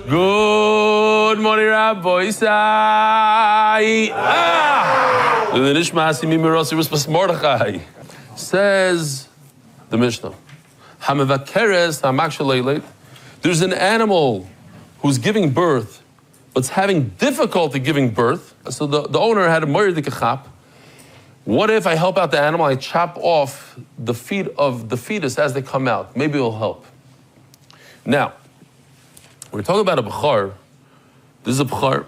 Good morning, Rabbi Isai. Says the Mishnah. There's an animal who's giving birth, but's having difficulty giving birth. So the owner had a moiridik chap. What if I help out the animal, I chop off the feet of the fetus as they come out? Maybe it'll help. Now, we're talking about a b'char. This is a b'char.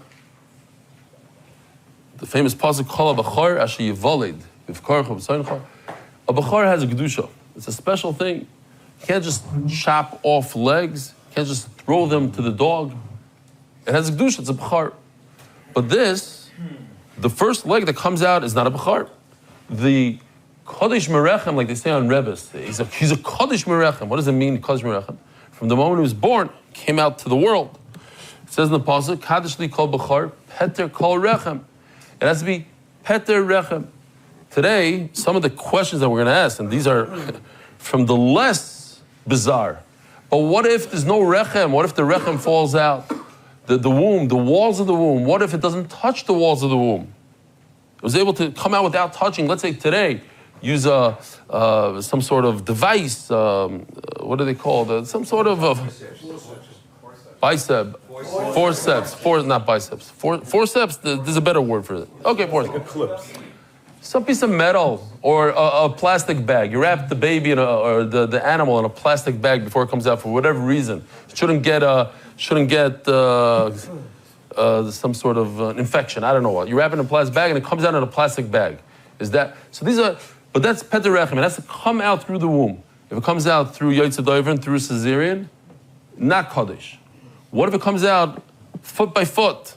The famous pasuk called a b'char asher yivalid. A b'char has a kedusha. It's a special thing. You can't just chop off legs. You can't just throw them to the dog. It has a kedusha. It's a b'char. But this, the first leg that comes out is not a b'char. The Kodesh Merechem, like they say on Rebbe's, he's a Kodesh Merechem. What does it mean, Kodesh Merechem? From the moment he was born, came out to the world. It says in the pasuk, Kadosh li kol b'char, Peter kol rechem. It has to be Peter rechem. Today, some of the questions that we're going to ask, and these are from the less bizarre. But what if there's no rechem? What if the rechem falls out? The womb, the walls of the womb, what if it doesn't touch the walls of the womb? It was able to come out without touching. Let's say today, use some sort of device, what do they call some sort of forceps, there's a better word for it. Okay, forceps. Some piece of metal or a plastic bag. You wrap the baby or the animal in a plastic bag before it comes out for whatever reason. It shouldn't get some sort of infection. I don't know what. You wrap it in a plastic bag and it comes out in a plastic bag. Is that so? But that's Peter Rechem. It has to come out through the womb. If it comes out through Yotze Doivin, through cesarean, not Kaddish. What if it comes out foot by foot?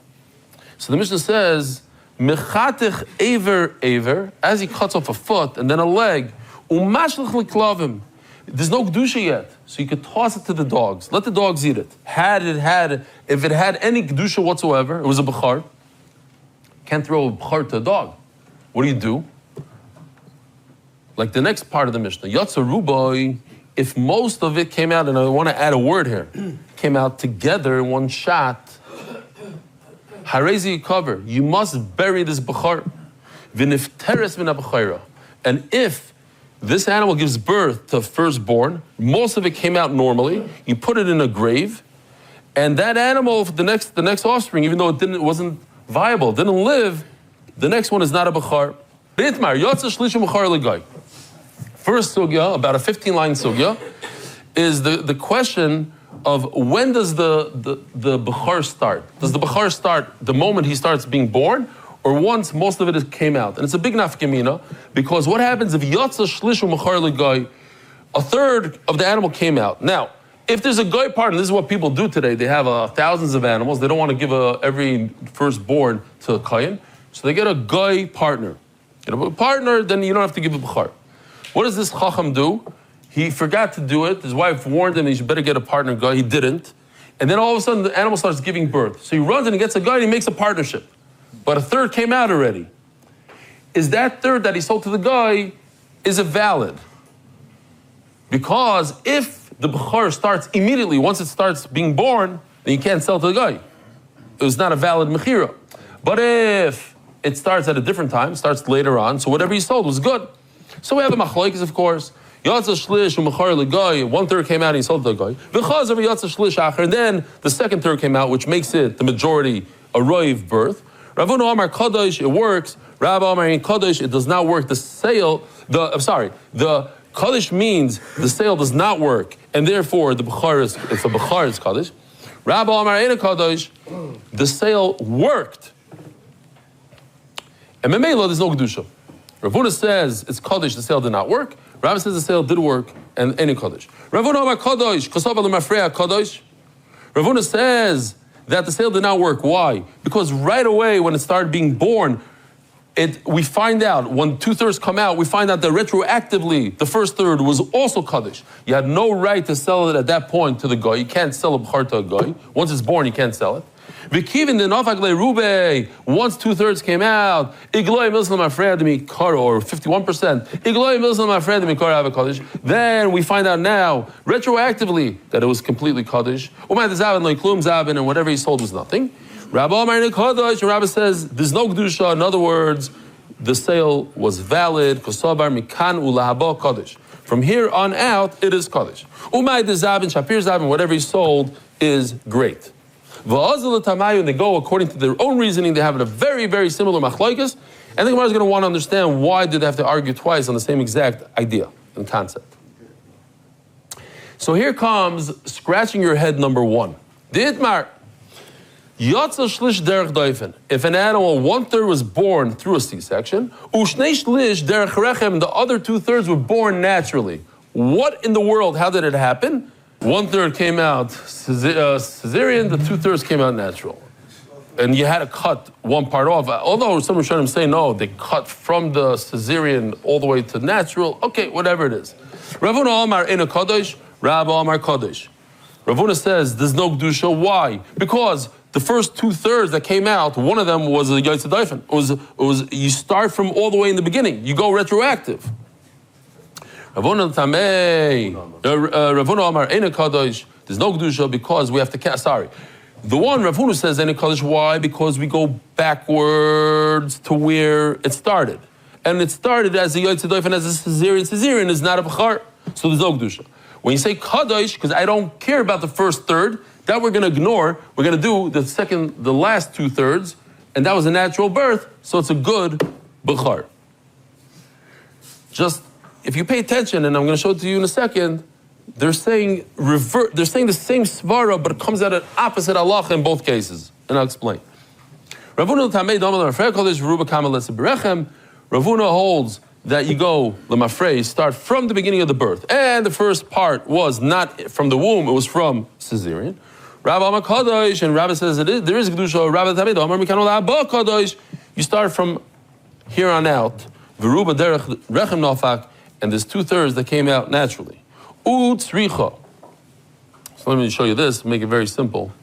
So the Mishnah says, Mechatich Aver, as he cuts off a foot and then a leg, Umashlich Liklavim. There's no Kedusha yet, so you could toss it to the dogs. Let the dogs eat it. If it had any Kedusha whatsoever, it was a Bechar. Can't throw a Bechar to a dog. What do? Like the next part of the Mishnah, Yotze Rubai, if most of it came out, and I want to add a word here, came out together in one shot, Harezi cover, you must bury this Bechar. V'nifteres min ha-Bechayra. And if this animal gives birth to a firstborn, most of it came out normally, you put it in a grave, and that animal, the next offspring, even though it wasn't viable, didn't live, the next one is not a Bechar. B'itmar, Yotze Shlish Bechar L'Gai. First sugya, about a 15-line sugya, is the question of when does the Bechar start? Does the Bechar start the moment he starts being born, or once most of it came out? And it's a big nafkamina, because what happens if Yotze Shlishu Bechar L'Gai, a third of the animal came out? Now, if there's a guy partner, this is what people do today. They have thousands of animals. They don't want to give every firstborn to a kayan, so they get a guy partner. Get a partner, then you don't have to give a Bechar. What does this Chacham do? He forgot to do it. His wife warned him he should better get a partner guy. He didn't. And then all of a sudden the animal starts giving birth. So he runs and he gets a guy and he makes a partnership. But a third came out already. Is that third that he sold to the guy, is it valid? Because if the Bechar starts immediately, once it starts being born, then you can't sell to the guy. It was not a valid Mechira. But if it starts at a different time, starts later on, so whatever he sold was good. So we have the machlokes, of course. Yotze Shlish u'Mechar L'Gai, one third came out and he sold to the guy. V'chazav Yotze Shlish Acher, and then the second third came out, which makes it the majority a roiv birth. Ravuna Amar Kadosh, it works. Rabbi Amar in Kadosh, it does not work. The Kadosh means the sale does not work, and therefore the Bechar is, if a Bechar is Kadosh. Rabbi Amar in Kadosh, the sale worked. And Memela, there's no Kedusha. Ravuna says it's Kaddish, the sale did not work. Rabbi says the sale did work, and any Kaddish. Ravuna Amar Kaddish, Kosav L'Mafreya Kaddish. Ravuna says that the sale did not work. Why? Because right away when it started being born, we find out, when 2/3 come out, we find out that retroactively, the first third was also Kaddish. You had no right to sell it at that point to the guy. You can't sell a Bechar to a guy. Once it's born, you can't sell it. V'kivin the nafak le'rubei. Once 2/3 came out, igloi milsam afredimi kar, or 51%. Igloi milsam afredimi kar have a kaddish. Then we find out now, retroactively, that it was completely kaddish. Umay the zaben loiklum zaben, and whatever he sold was nothing. Rabbi Amar in kaddish. Rabbi says there's no kedusha. In other words, the sale was valid. Kosabar mikan ulahaba kaddish. From here on out, it is kaddish. Umay the zaben, shapir zaben, whatever he sold is great. And they go according to their own reasoning. They have a very, very similar machlokes. And the Gemara is going to want to understand why did they have to argue twice on the same exact idea and concept. So here comes scratching your head number one. Di'itmar. Yatsa shlish derech doifen. If an animal 1/3 was born through a C-section, ushnei shlish derech rechem, the other 2/3 were born naturally. What in the world? How did it happen? 1/3 came out cesarean, the 2/3 came out natural. And you had to cut one part off. Although some Rishonim say no, they cut from the cesarean all the way to natural. Okay, whatever it is. Ravuna Amar in a Kaddish, Rabbi Amar Kaddish. Ravuna says there's no Kedusha. Why? Because the first 2/3 that came out, one of them was a Yotze Daifen. It was you start from all the way in the beginning. You go retroactive. Ravuna Amar Eina Kadosh. There's no Kedusha because we have to cast. Sorry. The one Ravuna says Eina Kadosh. Why? Because we go backwards to where it started. And it started as a Yotze Daifen, as a Caesarean. Caesarean is not a Bechar. So there's no Kedusha. When you say Kadosh, because I don't care about the first third, that we're going to ignore. We're going to do the last 2/3, and that was a natural birth, so it's a good Bechar. Just, if you pay attention, and I'm going to show it to you in a second, they're saying the same svara, but it comes out at opposite halacha in both cases, and I'll explain. Ravuna holds that you go lemafrei, start from the beginning of the birth, and the first part was not from the womb; it was from cesarean. Rabbi Amar Kadosh, and Rabbi says there is kedusha. Rabbi Tamed Amar Mikanu La'aba Kadosh. You start from here on out. V'ruba derech rechem nafak, and there's 2/3 that came out naturally. U'tzricha. So let me show you this. Make it very simple.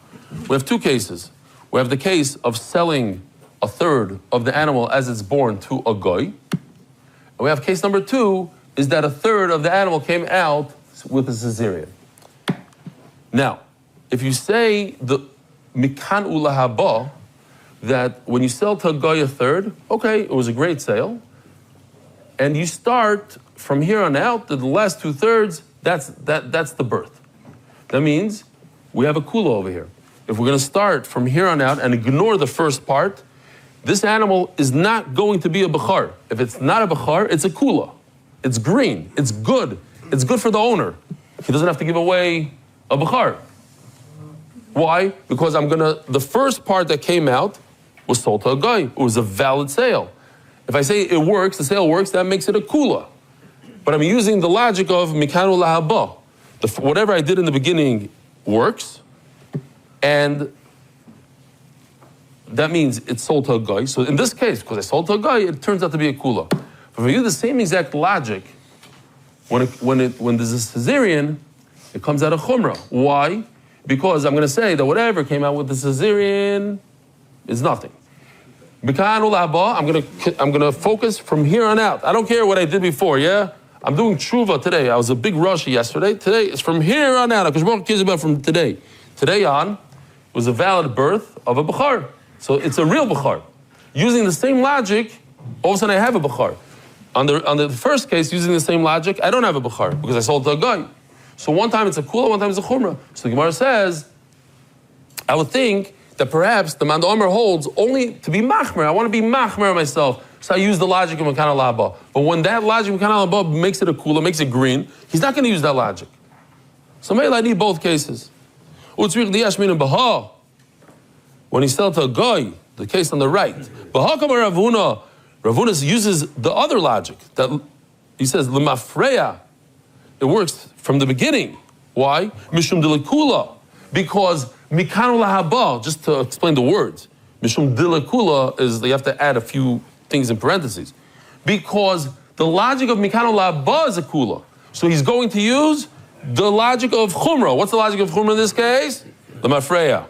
We have two cases. We have the case of selling 1/3 of the animal as it's born to a goy. And we have case number 2 is that 1/3 of the animal came out with a cesarean. Now, if you say the mikan ulahaba, that when you sell to a goy 1/3, okay, it was a great sale, and you start from here on out to the last 2/3, that's the birth. That means we have a kula over here. If we're going to start from here on out and ignore the first part, this animal is not going to be a bechar. If it's not a bechar, it's a kula. It's green. It's good. It's good for the owner. He doesn't have to give away a bechar. Why? Because the first part that came out was sold to a guy. It was a valid sale. If I say it works, the sale works, that makes it a kula. But I'm using the logic of mikanu lahaba. Whatever I did in the beginning works, and that means it's sold to a guy. So in this case, because I sold to a guy, it turns out to be a kula. But if I use the same exact logic, when there's a cesarean, it comes out of chumrah. Why? Because I'm going to say that whatever came out with the cesarean is nothing. I'm going to focus from here on out. I don't care what I did before, yeah? I'm doing tshuva today. I was a big rush yesterday. Today is from here on out. Because Baruch cares about from today. Today on was a valid birth of a bechar. So it's a real bechar. Using the same logic, all of a sudden I have a bechar. On the first case, using the same logic, I don't have a bechar because I sold to a guy. So one time it's a kula, one time it's a chumrah. So the Gemara says, I would think that perhaps the Manda Omer holds only to be machmer. I want to be machmer myself. So I use the logic of Mekana Laba. But when that logic of Mekana Laba makes it a kula, makes it green, he's not going to use that logic. So maybe I need both cases. When he sells to a guy, the case on the right, Ravuna uses the other logic. That he says, L'mafreya. It works from the beginning. Why? Mishum dilakula. Because mikanu lahaba, just to explain the words, mishum dilakula is you have to add a few things in parentheses. Because the logic of mikanu lahaba is a kula. So he's going to use the logic of chumrah. What's the logic of chumrah in this case? The mafreya.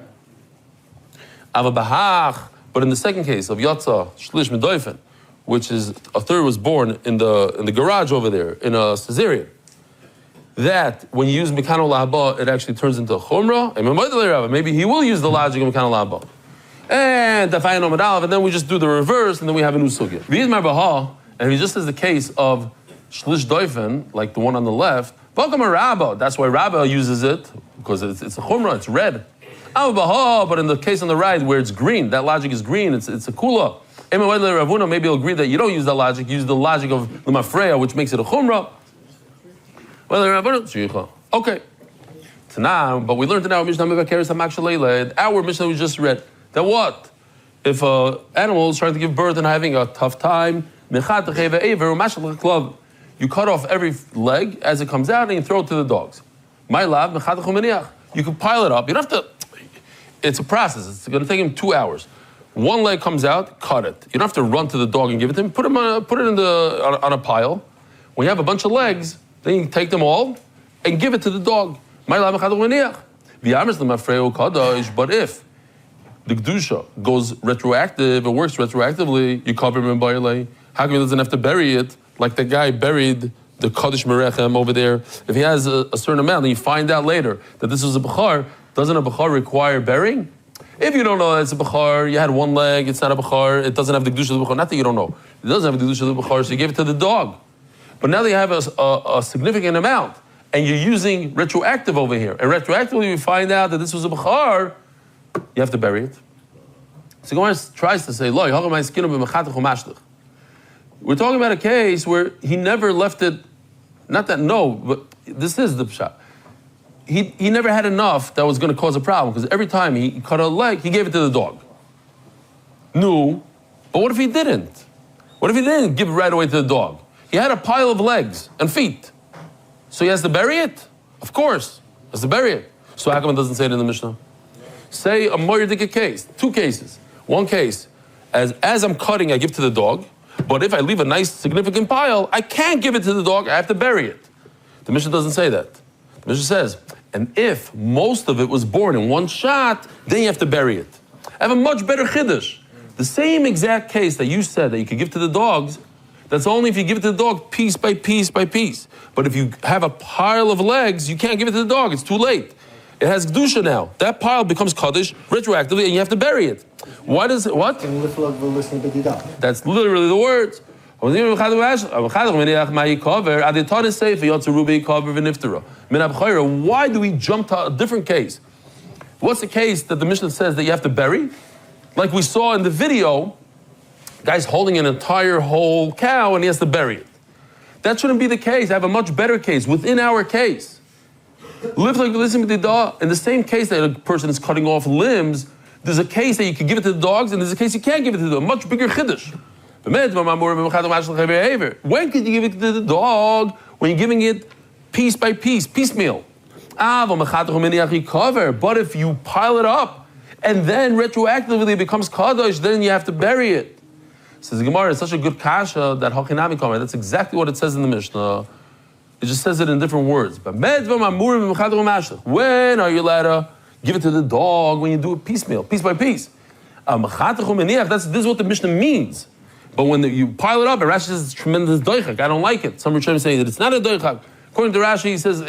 But in the second case of Yatsa, Shlish Medoifen, which is a third was born in the garage over there, in a Caesarea, that when you use Mekano Lahaba, it actually turns into Chumrah. And maybe he will use the logic of Mekano Lahaba. And then we just do the reverse, and then we have a new sugya. And he just says the case of Shlish Doifen, like the one on the left, that's why Rabba uses it, because it's a Chumrah, it's red. But in the case on the right, where it's green, that logic is green, it's a Kula. Maybe he'll agree that you don't use that logic, you use the logic of the Mafreya, which makes it a Chumrah. Okay. So now, but we learned in our Mishnah we just read that what? If an animal is trying to give birth and having a tough time, you cut off every leg as it comes out and you throw it to the dogs. You can pile it up. You don't have to, it's a process. It's going to take him 2 hours. One leg comes out, cut it. You don't have to run to the dog and give it to him. Put it on a pile. When you have a bunch of legs, then you take them all and give it to the dog. But if the Kedusha goes retroactive, it works retroactively, you cover him in Bailey. How come he doesn't have to bury it like the guy buried the Kaddish Merechem over there? If he has a certain amount and you find out later that this was a Bechar, doesn't a Bechar require burying? If you don't know that it's a Bechar, you had one leg, it's not a Bechar, it doesn't have the Kedusha of the Bechar, not that you don't know. It doesn't have the Kedusha of the Bechar, so you gave it to the dog. But now that you have a significant amount, and you're using retroactive over here, and retroactively you find out that this was a Bechar, you have to bury it. So Gemara tries to say, we're talking about a case where he never left it, not that but this is the pshat. He never had enough that was going to cause a problem, because every time he cut a leg, he gave it to the dog. No, but what if he didn't? What if he didn't give it right away to the dog? He had a pile of legs and feet. So he has to bury it? Of course, he has to bury it. So how come it doesn't say it in the Mishnah? Say a more ridiculous case, 2 cases. One case, as I'm cutting, I give to the dog, but if I leave a nice, significant pile, I can't give it to the dog, I have to bury it. The Mishnah doesn't say that. The Mishnah says, and if most of it was born in one shot, then you have to bury it. I have a much better chiddush. The same exact case that you said that you could give to the dogs, that's only if you give it to the dog piece by piece by piece. But if you have a pile of legs, you can't give it to the dog, it's too late. It has Kedusha now. That pile becomes Kaddish retroactively and you have to bury it. Why does it, what? That's literally the words. Why do we jump to a different case? What's the case that the Mishnah says that you have to bury? Like we saw in the video, guy's holding an entire whole cow and he has to bury it. That shouldn't be the case. I have a much better case within our case. Live like listen to the in the same case that a person is cutting off limbs, there's a case that you can give it to the dogs, and there's a case you can't give it to the dog. Much bigger chiddush. When could you give it to the dog? When you're giving it piece by piece, piecemeal. But if you pile it up and then retroactively it becomes kadosh, then you have to bury it. Says the Gemara, it's such a good kasha that Hachinami comment. That's exactly what it says in the Mishnah. It just says it in different words. But when are you allowed to give it to the dog when you do it piecemeal, piece by piece? This is what the Mishnah means. But when you pile it up, and Rashi says it's tremendous doichak. I don't like it. Some Rishonim say that it's not a doichak. According to Rashi, he says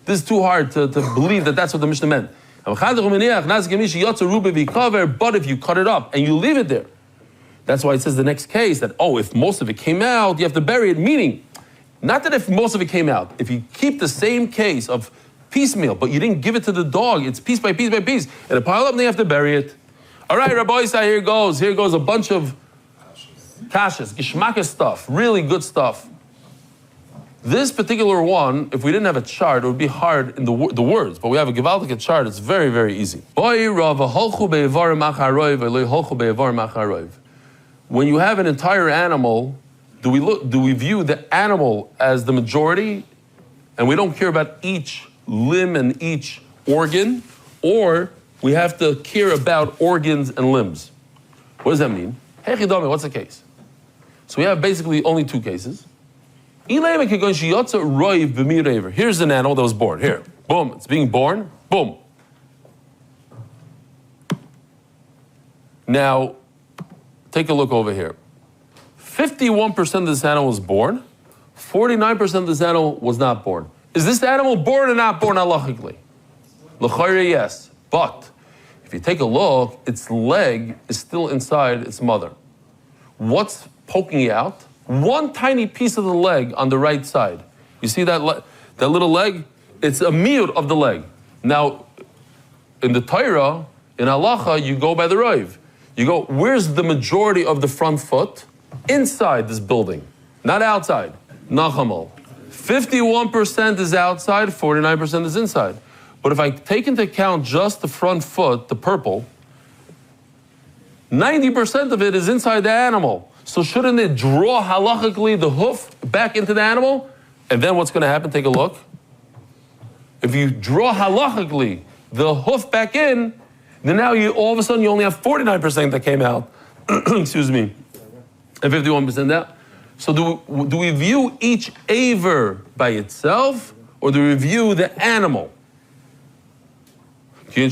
this is too hard to believe that that's what the Mishnah meant. But if you cut it up and you leave it there, that's why it says the next case that, if most of it came out, you have to bury it, meaning, not that if most of it came out, if you keep the same case of piecemeal, but you didn't give it to the dog, it's piece by piece by piece, and it pile up, then you have to bury it. All right, Rabbi Isai, here goes a bunch of kashas, gishmakas stuff, really good stuff. This particular one, if we didn't have a chart, it would be hard in the words, but we have a gewaltige chart, it's very, very easy. When you have an entire animal, do we view the animal as the majority, and we don't care about each limb and each organ, or we have to care about organs and limbs? What does that mean? Hey, Chidami, what's the case? So we have basically only 2 cases. Here's an animal that was born. Here, boom, it's being born, boom. Now, take a look over here. 51% of this animal was born. 49% of this animal was not born. Is this animal born or not born halachically? L'chayre, yes. But if you take a look, its leg is still inside its mother. What's poking out? One tiny piece of the leg on the right side. You see that little leg? It's a miyut of the leg. Now, in the Torah, in halacha, you go by the Rav. You go, where's the majority of the front foot? Inside this building, not outside. Nachamal. 51% is outside, 49% is inside. But if I take into account just the front foot, the purple, 90% of it is inside the animal. So shouldn't it draw halachically the hoof back into the animal? And then what's going to happen? Take a look. If you draw halachically the hoof back in, then now all of a sudden you only have 49% that came out. Excuse me. And 51% out. So do we view each aver by itself, or do we view the animal? The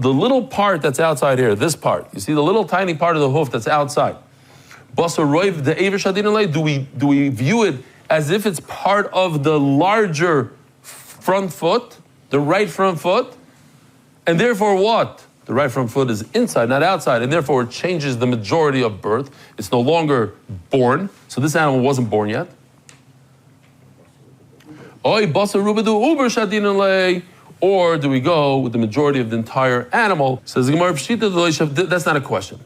little part that's outside here, this part, you see the little tiny part of the hoof that's outside. Do we view it as if it's part of the larger front foot, the right front foot? And therefore what? The right front foot is inside, not outside, and therefore it changes the majority of birth. It's no longer born, so this animal wasn't born yet. Or do we go with the majority of the entire animal? Says the Gemara, that's not a question.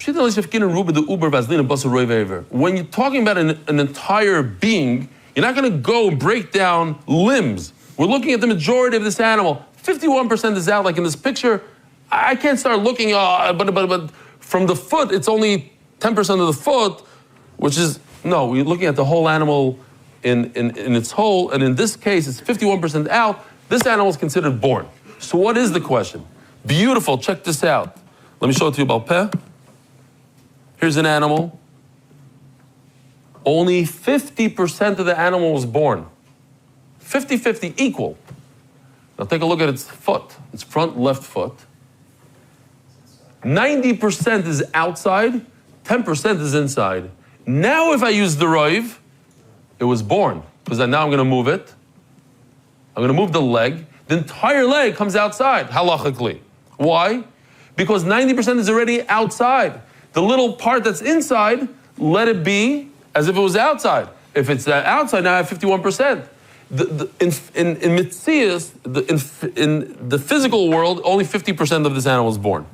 When you're talking about an entire being, you're not going to go and break down limbs. We're looking at the majority of this animal. 51% is out, like in this picture. I can't start looking, but from the foot, it's only 10% of the foot, which is, no, we're looking at the whole animal in its whole, and in this case, it's 51% out. This animal is considered born. So what is the question? Beautiful, check this out. Let me show it to you, Balpeh. Here's an animal. Only 50% of the animal was born. 50-50, equal. Now take a look at its foot, its front left foot. 90% is outside, 10% is inside. Now if I use the Rav, it was born, because now I'm going to move it. I'm going to move the leg. The entire leg comes outside, halachically. Why? Because 90% is already outside. The little part that's inside, let it be as if it was outside. If it's outside, now I have 51%. In Mitzias, in the physical world, only 50% of this animal is born.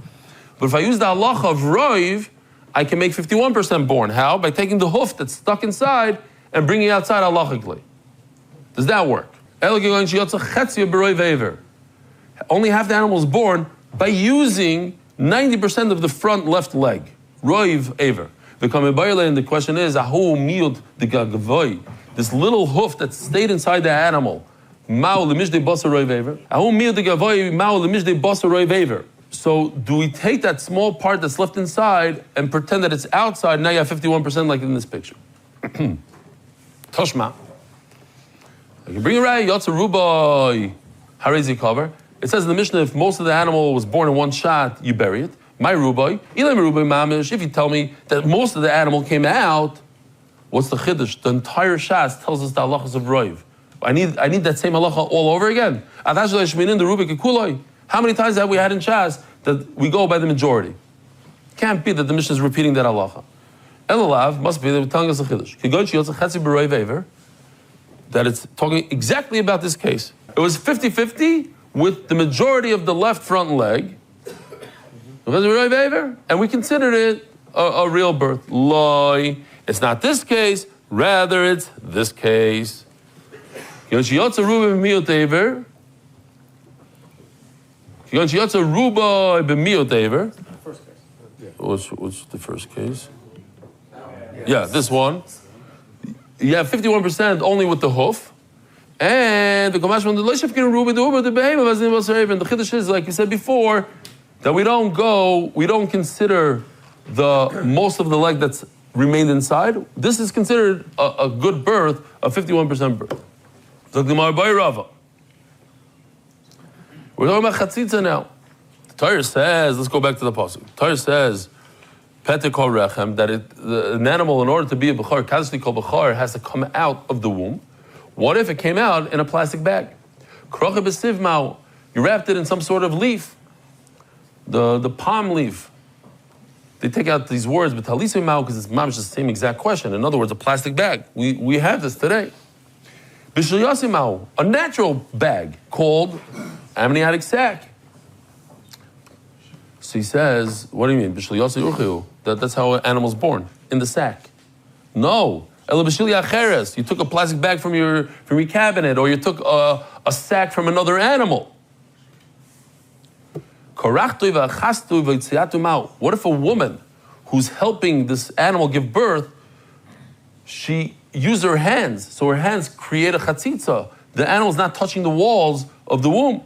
But if I use the halacha of Rav, I can make 51% born. How? By taking the hoof that's stuck inside and bringing it outside halachically. Does that work? Only half the animal is born by using 90% of the front left leg. Rav Aver. And the question is, this little hoof that stayed inside the animal, so do we take that small part that's left inside and pretend that it's outside? Now you have 51% like in this picture. Toshma. I can bring it right. Yotzer rubai. Harezi cover. It says in the Mishnah, if most of the animal was born in one shot, you bury it. My rubai. Eli rubai mamish. If you tell me that most of the animal came out, what's the chiddush? The entire shas tells us the halachas of Rav. I need that same halacha all over again. How many times have we had in shas that we go by the majority? Can't be that the Mishnah is repeating that halacha. Elalav must be that we're telling us a chiddush. That it's talking exactly about this case. It was 50-50 with the majority of the left front leg. And we considered it a real birth. Loi. It's not this case, rather it's this case. What's the first case? Yeah, this one. You have 51% only with the hoof. And the Kamash from the Leishef can Ruba the Uber, the behemoth, as in the Chiddush is, like you said before, that we don't consider the most of the leg that's remained inside. This is considered a good birth, a 51% birth. We're talking about Chatzitza now. Torah says, let's go back to the pasuk. Torah says, Peter kol rechem, that an animal, in order to be a bechor, kazli kol bechor, has to come out of the womb. What if it came out in a plastic bag? Kroche b'siv ma'u, you wrapped it in some sort of leaf, the palm leaf. They take out these words, but talisi ma'u, because it's mamish the same exact question. In other words, a plastic bag. We have this today. B'shel yasi ma'u, a natural bag called amniotic sac. So he says, what do you mean? B'shel yasi urchiu. That's how an animal's born, in the sack. No. Ela b'shel yacheres. You took a plastic bag from your cabinet, or you took a sack from another animal. What if a woman who's helping this animal give birth, she used her hands, so her hands create a chatzitza. The animal's not touching the walls of the womb.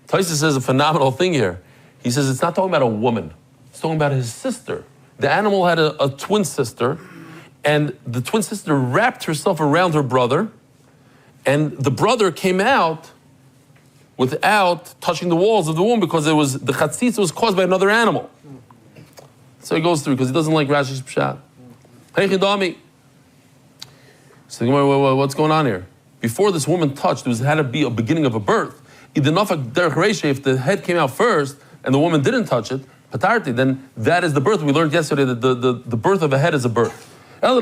Taisa says a phenomenal thing here. He says it's not talking about a woman. It's talking about his sister. The animal had a twin sister, and the twin sister wrapped herself around her brother, and the brother came out without touching the walls of the womb because the chatzitza was caused by another animal. So he goes through because he doesn't like Rashi's pshat. Hey chidami. So what's going on here? Before this woman touched, there had to be a beginning of a birth. If the head came out first and the woman didn't touch it, patarti, then that is the birth. We learned yesterday that the birth of a head is a birth. It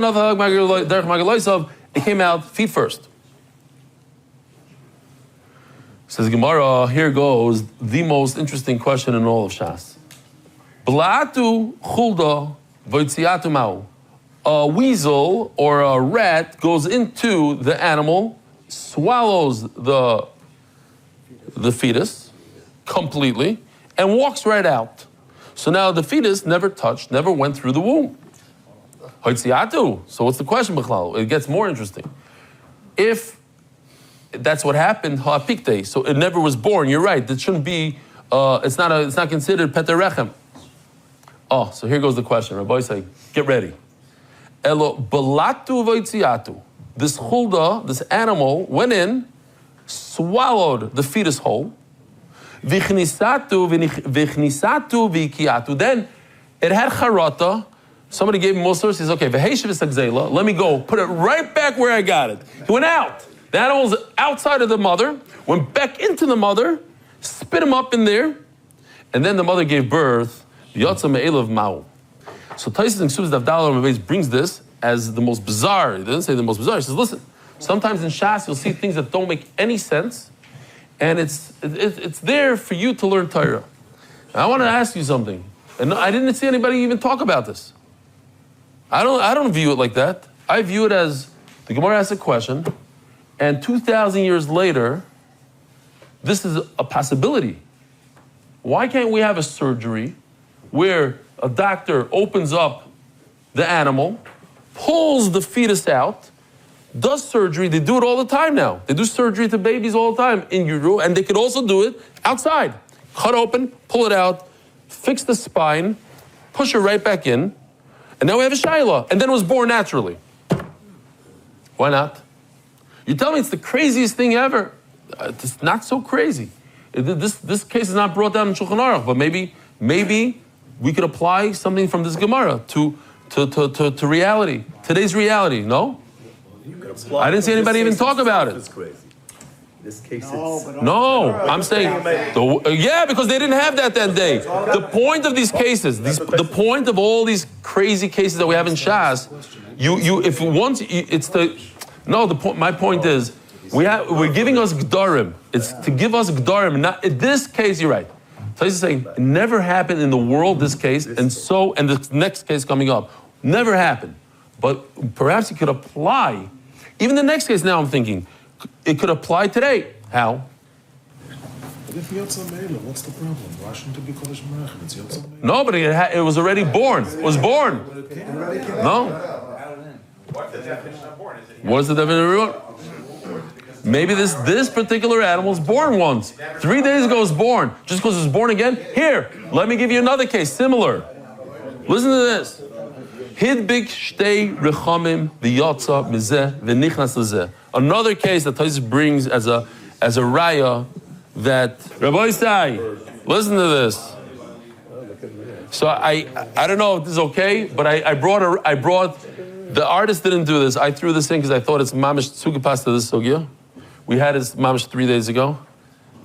came out feet first. Says Gemara, here goes the most interesting question in all of Shas. Bla'atu chulda v'yitziatu ma'u. A weasel or a rat goes into the animal, swallows the fetus completely, and walks right out. So now the fetus never touched, never went through the womb. V'yitziatu. So what's the question, B'chlal? It gets more interesting. If that's what happened, ha'apikte, so it never was born. You're right. It shouldn't be. It's not considered peter rechem. Oh, so here goes the question. Rabbi say, get ready. Elo balatu v'yitziatu. This chulda, this animal, went in, swallowed the fetus whole. Vichnisatu v'kiatu. Then it had charata. Somebody gave him musar. He says, okay, v'heishiv v'sagzela. Let me go. Put it right back where I got it. He went out. The animal's outside of the mother, went back into the mother, spit him up in there, and then the mother gave birth. Yotza me'elav ma'u. So Taisus and Ksubas Davdal brings this as the most bizarre. He doesn't say the most bizarre. He says, listen, sometimes in Shas you'll see things that don't make any sense, and it's there for you to learn Torah. I want to ask you something, and I didn't see anybody even talk about this. I don't view it like that. I view it as the Gemara asks a question, and 2,000 years later, this is a possibility. Why can't we have a surgery where a doctor opens up the animal, pulls the fetus out, does surgery? They do it all the time now. They do surgery to babies all the time in utero, and they could also do it outside. Cut open, pull it out, fix the spine, push it right back in, and now we have a shayla. And then it was born naturally. Why not? You tell me it's the craziest thing ever. It's not so crazy. This case is not brought down in Shulchan Aruch, but maybe we could apply something from this Gemara to reality, today's reality. No, I didn't see anybody even talk about it. It's crazy. This case, no, I'm saying, yeah, because they didn't have that day. The point of these cases, the point of all these crazy cases that we have in Shas, my point is, we're giving us Gdarim. It's to give us Gdarim. Not in this case, you're right. So he's saying it never happened in the world, this case, and the next case coming up. Never happened. But perhaps it could apply. Even the next case now I'm thinking, it could apply today. How? If Yotza Meila, what's the problem? Why shouldn't it be Kodesh Merachim? It's Yotza Meila. No, but it was already born. It was born. No. What is the definition of born? Maybe this particular animal was born once. 3 days ago it was born. Just because it was born again? Here, let me give you another case, similar. Listen to this. Hidbik shtei rechamim v'yotza mizeh v'nichnas lezeh. Another case that Taisus brings as a raya that Rabbi Isai, Listen to this. So I don't know if this is okay, but I brought, the artist didn't do this. I threw this in because I thought it's mamish tzuga pasta this sugya. We had this mamish 3 days ago.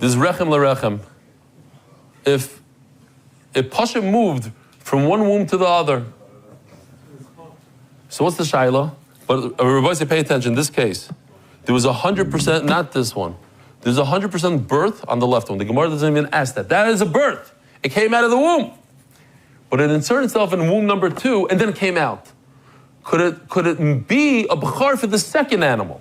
This is rechem lerechem. If Pasha moved from one womb to the other, so what's the shaila? But Rabbi say, pay attention, this case, there was 100%, not this one, there's 100% birth on the left one. The Gemara doesn't even ask that. That is a birth. It came out of the womb. But it inserted itself in womb number 2 and then it came out. Could it be a b'char for the second animal?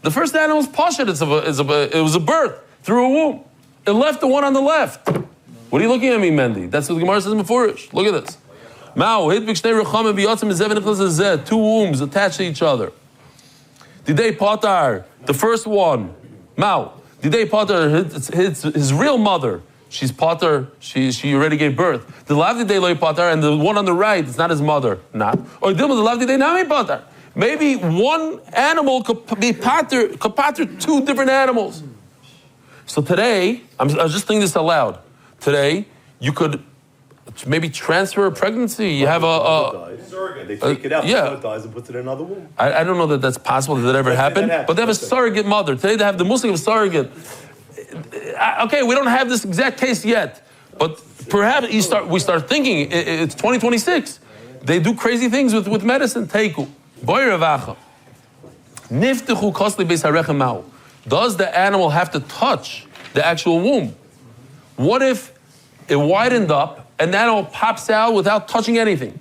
The first animal is pashat, it was a birth through a womb. It left the one on the left. What are you looking at me, Mendy? That's what the Gemara says in Mefurish. Look at this. Two wombs attached to each other. Didei Patar, the first one. Didei Patar, his real mother. She's Patar, she already gave birth. The Lavdidei Loi Patar, and the one on the right, it's not his mother. Not. Or the Lavdidei Nami Patar. Maybe one animal could pater 2 different animals. So today, I was just thinking this aloud. Today, you could maybe transfer a pregnancy. You have surrogate. They take it out. Yeah. It dies and puts it in another womb. I don't know that that's possible. Did that ever happen? But they have a surrogate mother. Today they have the Muslim surrogate. Okay, we don't have this exact case yet, but perhaps we start thinking it's 2026. They do crazy things with medicine. Teiku. Niftechu kosli beis harechem ma'u. Does the animal have to touch the actual womb? What if it widened up and the animal pops out without touching anything?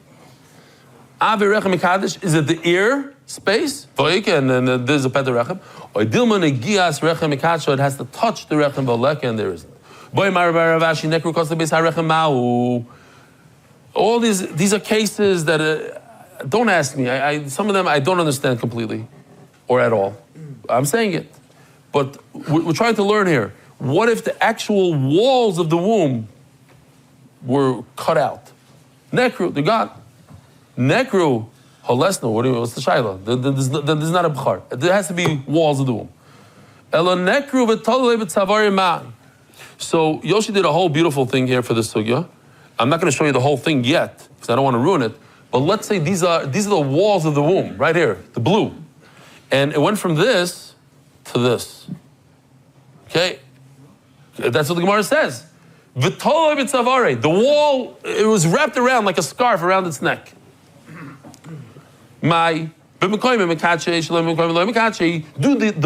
Is it the ear space? And then there's a pet rechem. Or dilma negias rechem mikatcho, it has to touch the rechem v'leka, and there isn't. All these are cases that, don't ask me, some of them I don't understand completely, or at all. I'm saying it. But we're trying to learn here. What if the actual walls of the womb were cut out? Nekru, they're gone. Nekru, holesno, what's the shaila? There's not a b'char. There has to be walls of the womb. Elo nekru v'tolei b'tzavari ma'an. So Yoshi did a whole beautiful thing here for this sugya. I'm not going to show you the whole thing yet, because I don't want to ruin it. But let's say these are the walls of the womb, right here, the blue. And it went from this to this. Okay? That's what the Gemara says. V'tolei b'tzavari. The wall, it was wrapped around like a scarf around its neck. Do the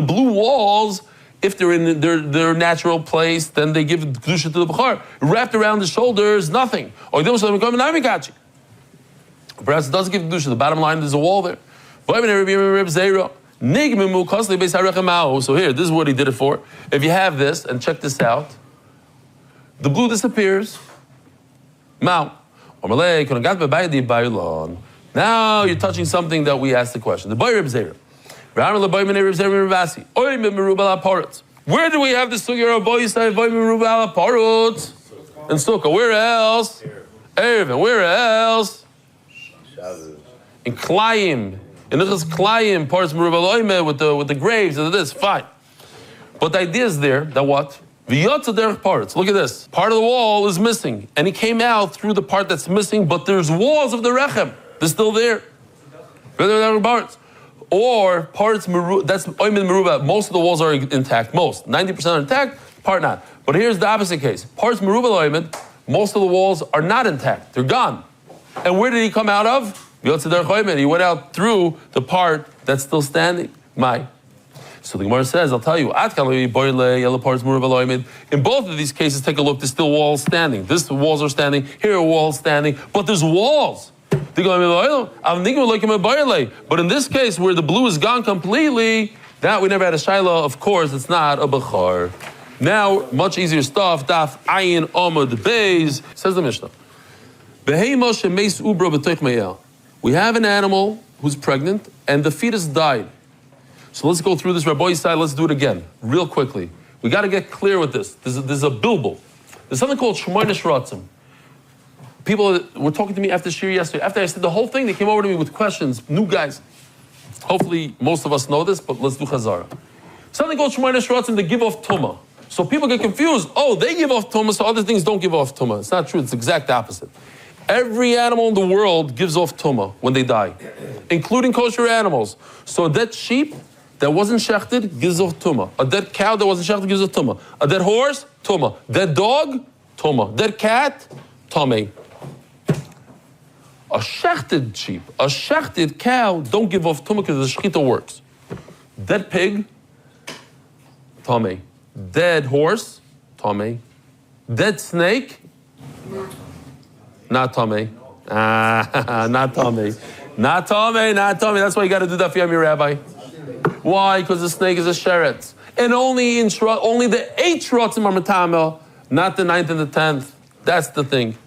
blue walls, if they're in their natural place, then they give kedusha to the b'char. Wrapped around the shoulders, nothing. Perhaps it doesn't give kedusha. The bottom line, there's a wall there. So here, this is what he did it for. If you have this, and check this out, the blue disappears. Now you're touching something that we asked the question. The boy Reb Zera. Where do we have the sugya of boy Yisai boy merubal aparot? In Sukkah. Where else? Erevin. Where else? In Klayim. In Nichas Klayim, parts merubal oime with the graves and this. Fine. But the idea is there that what? V'yotza derech parts. Look at this. Part of the wall is missing, and he came out through the part that's missing. But there's walls of the rechem. They're still there. Or parts, that's oimin meruba. Most of the walls are intact. Most. 90% are intact, part not. But here's the opposite case. Parts meruba oimin, most of the walls are not intact. They're gone. And where did he come out of? He went out through the part that's still standing. So the Gemara says, I'll tell you, in both of these cases, take a look, there's still walls standing. This walls are standing, here are walls standing, but there's walls. But in this case, where the blue is gone completely, that we never had a shaila, of course, it's not a b'char. Now, much easier stuff, daf ayin omad beis, says the Mishnah. We have an animal who's pregnant, and the fetus died. So let's go through this Rabbi side. Let's do it again, real quickly. We got to get clear with this. There's a bilbul. There's something called Shmoyne Shratzim. People were talking to me after Shir yesterday. After I said the whole thing, they came over to me with questions, new guys. Hopefully, most of us know this, but let's do Chazarah. Something called Shmoyne Shratzim, the give of Tumah. So people get confused. Oh, they give off tumah, so other things don't give off tumah. It's not true. It's the exact opposite. Every animal in the world gives off tumah when they die, including kosher animals. So a dead sheep that wasn't shechted gives off tumah. A dead cow that wasn't shechted gives off tumah. A dead horse, tumah. Dead dog, tumah. Dead cat, tameh. A shechted sheep, a shechted cow don't give off tumah because the shechita works. Dead pig, tameh. Dead horse, tameh. Dead snake, not tameh. Not tameh. Not tameh, not tameh. That's why you got to do that for your rabbi. Why? Because the snake is a sheret. And only the 8 shrotzim are matama, not the 9th and the 10th. That's the thing.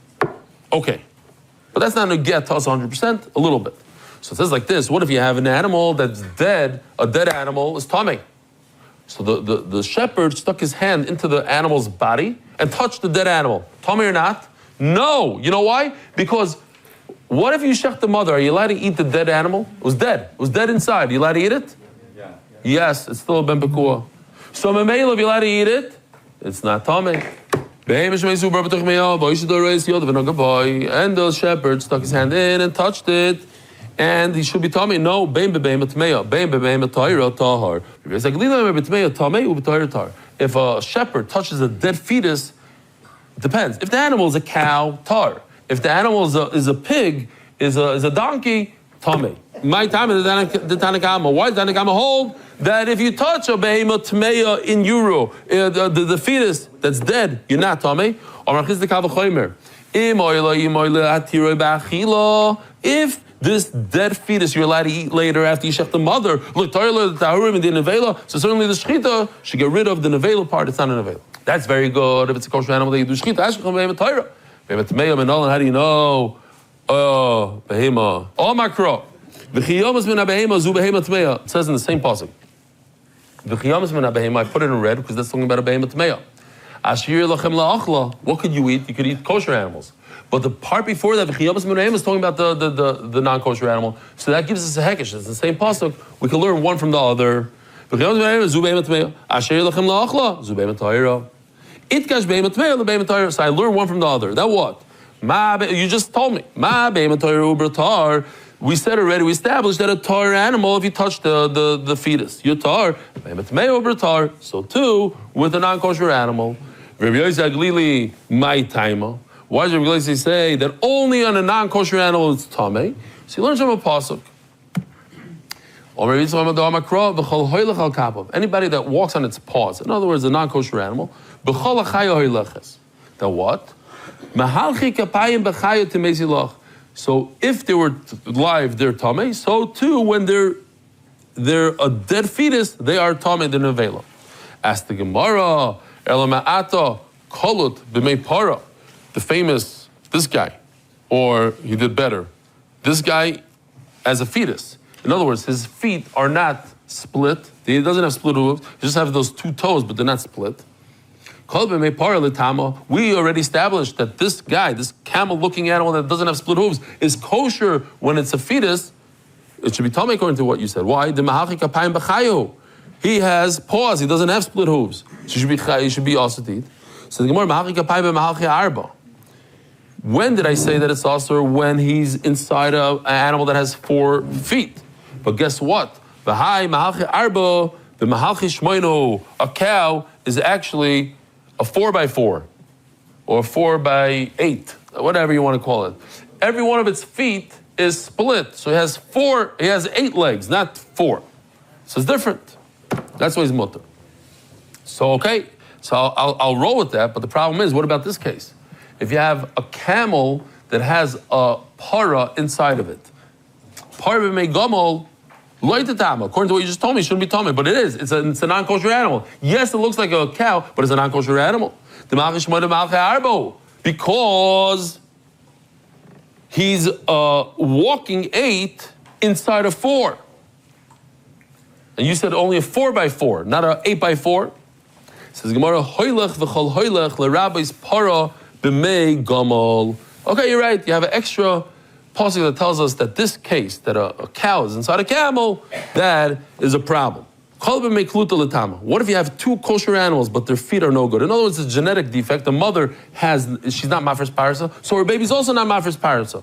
Okay. But that's not a get to us 100%, a little bit. So it says like this, what if you have an animal that's dead, a dead animal is tameh. So the shepherd stuck his hand into the animal's body and touched the dead animal. Tameh or not? No. You know why? Because what if you shech the mother? Are you allowed to eat the dead animal? It was dead. It was dead inside. Are you allowed to eat it? Yeah. Yes, it's still a ben pekua. So memela, if you're allowed to eat it, it's not tameh. And the shepherd stuck his hand in and touched it, and he should be tameh. No, if a shepherd touches a dead fetus, it depends. If the animal is a cow, tar. If the animal is a pig, is a donkey, tameh. My time is the Tanakama. Why does Tanakama hold that if you touch a behemoth tmeya in euro, the fetus that's dead, you're not tameh? If this dead fetus you're allowed to eat later after you shech the mother, so certainly the shechita should get rid of the nevela part. It's not a nevela. That's very good. If it's a kosher animal, they do shechita. How do you know? Oh, behema. Oh, makro. It says in the same pasuk. I put it in red because that's talking about a behema tmeya. What could you eat? You could eat kosher animals. But the part before that, is talking about the non-kosher animal. So that gives us a hekesh. It's the same pasuk. We can learn one from the other. So I learned one from the other. That what? You just told me. We said already, we established that a tar animal, if you touch the fetus, you're tar. So too, with a non-kosher animal. Rabbi Yosef Aglili, my taima. Why does Rabbi Yosef say that only on a non-kosher animal it's tameh? So he learns from a pasuk. Anybody that walks on its paws, in other words, a non-kosher animal, the what? So if they were live, they're tameh. So too, when they're a dead fetus, they are tameh the nevela. Ask the Gemara, Elama'ata kolut b'mei para, the famous this guy, or he did better. This guy as a fetus. In other words, his feet are not split. He doesn't have split hooves. He just have those 2 toes, but they're not split. We already established that this guy, this camel-looking animal that doesn't have split hooves, is kosher when it's a fetus. It should be tameh according to what you said. Why? He has paws. He doesn't have split hooves. So he should be also to eat. So the Gemara, when did I say that it's also when he's inside an animal that has 4 feet? But guess what? The a cow is actually a 4x4 or 4x8, whatever you want to call it. Every one of its feet is split. So he has 8 legs, not 4. So it's different. That's why he's mutter. So, okay, so I'll roll with that, but the problem is, what about this case? If you have a camel that has a para inside of it, para b'mei gamol, according to what you just told me, it shouldn't be tameh, but it is. It's a non-kosher animal. Yes, it looks like a cow, but it's a non-kosher animal. Because he's walking 8 inside of 4. And you said only a 4x4, not a 8x4. Says Gemara, hoylech v'chol hoylech l'rabbeis para b'mei gamol. Okay, you're right. You have an extra pasuk that tells us that this case, that a cow is inside a camel, that is a problem. What if you have two kosher animals, but their feet are no good? In other words, it's a genetic defect. The mother she's not mafresh parasa, so her baby's also not mafresh parasa.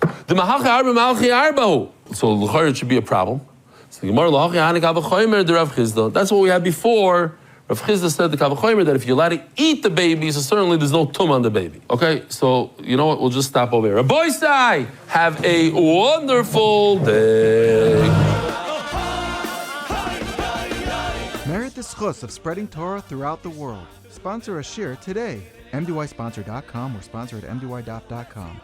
So it should be a problem. That's what we had before. Rav Chizda said the Kavachomer that if you're allowed to eat the baby, so certainly there's no tum on the baby. Okay, so you know what? We'll just stop over here. Rabbi Sai, have a wonderful day. Merit the schus of spreading Torah throughout the world. Sponsor a shir today. MDYsponsor.com or sponsor at MDY.com.